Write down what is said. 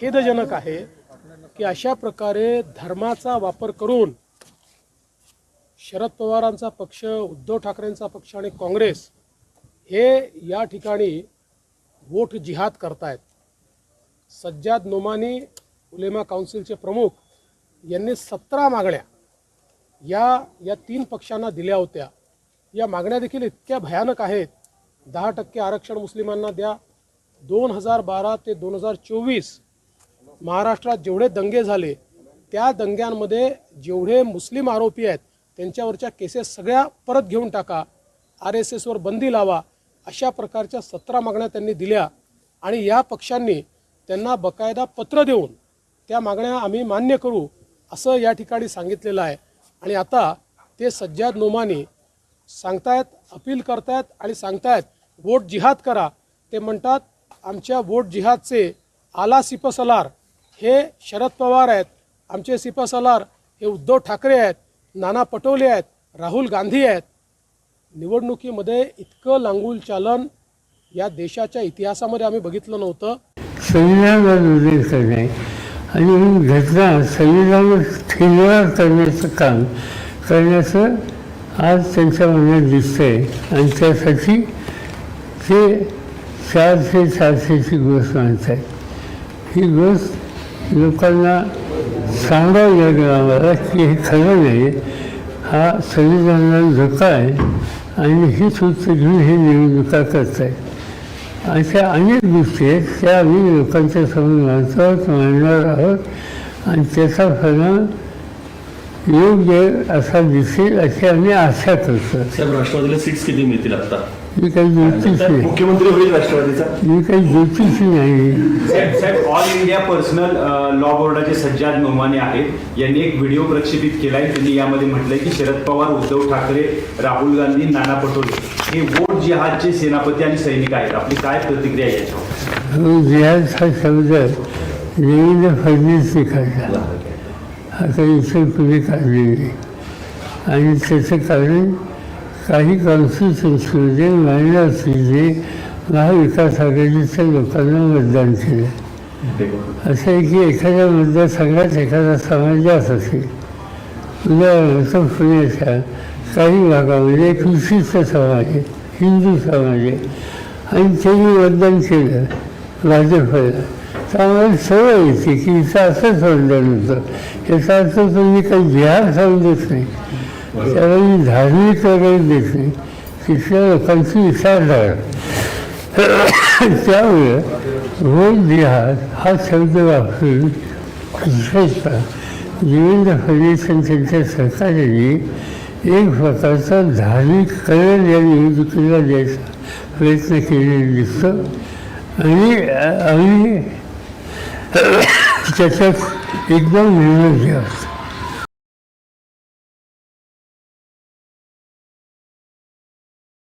खेदजनक आहे की अशा प्रकारे धर्माचा वापर करून शरद पवारांचा पक्ष, उद्धव ठाकरेंचा पक्ष आणि काँग्रेस हे या ठिकाणी वोट जिहाद करतायत। सज्जाद नोमानी उलेमा काउन्सिलचे प्रमुख यांनी 17 मागण्या या 3 पक्षांना दिल्या होत्या। या मागण्या देखील इतक्या भयानक आहेत। 10% आरक्षण मुस्लिमांना द्या। 2012 ते 2024 महाराष्ट्रात जेवढे दंगे झाले त्या दंग्यांमध्ये जेवढे मुस्लिम आरोपी आहेत त्यांच्यावरच्या केसेस सगळ्या परत घेऊन टाका, RSS वर बंदी लावा, अशा प्रकारच्या 17 मागण्या त्यांनी दिल्या आणि या पक्षांनी त्यांना बकायदा पत्र देऊन त्या मागण्या आम्ही मान्य करू असं या ठिकाणी सांगितलेलं आहे। आणि आता ते सज्जाद नोमानी सांगतायत, अपील करतायत आणि सांगतायत वोट जिहाद करा। ते म्हणतात आमच्या वोट जिहादचे आला सिपसलार हे शरद पवार आहेत, आमचे सिपसलार हे उद्धव ठाकरे आहेत, नाना पटोले आहेत, राहुल गांधी आहेत। निवडणुकीमध्ये इतकं लांगुल चालन या देशाच्या इतिहासामध्ये आम्ही बघितलं नव्हतं। संविधानाचा उल्लेख करणे आणि घटना संविधानावर ठेवणार करण्याचं काम करण्याचं आज त्यांच्या मनात दिसतंय आणि त्यासाठी ते 400ची गोष्ट मानत आहेत। ही गोष्ट लोकांना सांगावं लागेल आम्हाला की हे खरं नाही, हा संविधानाला धोका आहे आणि ही सूत्र घेऊन हे निवडणुका करत आहेत। अशा अनेक गोष्टी आहेत त्या आम्ही लोकांच्या समोर मांडणार आहोत आणि त्याचा परिणाम योग्य असा दिसेल अशी आम्ही आशा करतो। साहेब, राष्ट्रवादीला सीट्स किती मिळतील आता? मी काही ज्योतिषी नाही, मुख्यमंत्री होईल राष्ट्रवादीचा? मी काही ज्योतिषी नाही। साहेब, ऑल इंडिया पर्सनल लॉ बोर्डाचे सज्जाद नोमानी आहेत, यांनी एक व्हिडिओ प्रक्षेपित केलाय। त्यांनी यामध्ये म्हटलंय की शरद पवार, उद्धव ठाकरे, राहुल गांधी, नाना पटोले हे वोट जिहादचे सेनापती आणि सैनिक आहेत। आपली काय प्रतिक्रिया आहे याच्यावर? जिहाद हा शब्द देवेंद्र फडणवीसने काढला, हा काही इतर कुणी काढलेला नाही आणि त्याचं कारण काही कॉन्स्टिट्युन्सीमध्ये मायनॉरिटीने महाविकास आघाडीच्या लोकांना मतदान केलं। असं आहे की एखाद्या मतदारसंघात एखादा समाज जास्त असेल, उदाहरणार्थ पुण्याच्या काही भागामध्ये एक विशिष्ट समाज आहे, हिंदू समाज आहे आणि त्यांनी मतदान केलं भाजपला, तर आम्हाला सवय येते की इथं असंच मतदान होतं। याचा अर्थ तुम्ही काही जिहाद समजत नाही, त्याला मी धार्मिक वगैरे देत नाही, तिथल्या लोकांची विचारधारा। त्यामुळे वोट जिहाद हा शब्द वापरून विशेषतः देवेंद्र फडणवीस आणि त्यांच्या सरकारने एक प्रकारचा धार्मिक कलर या निवडणुकीला द्यायचा प्रयत्न केलेला दिसतो आणि आम्ही त्याच्यात एकदम विरोध असतो।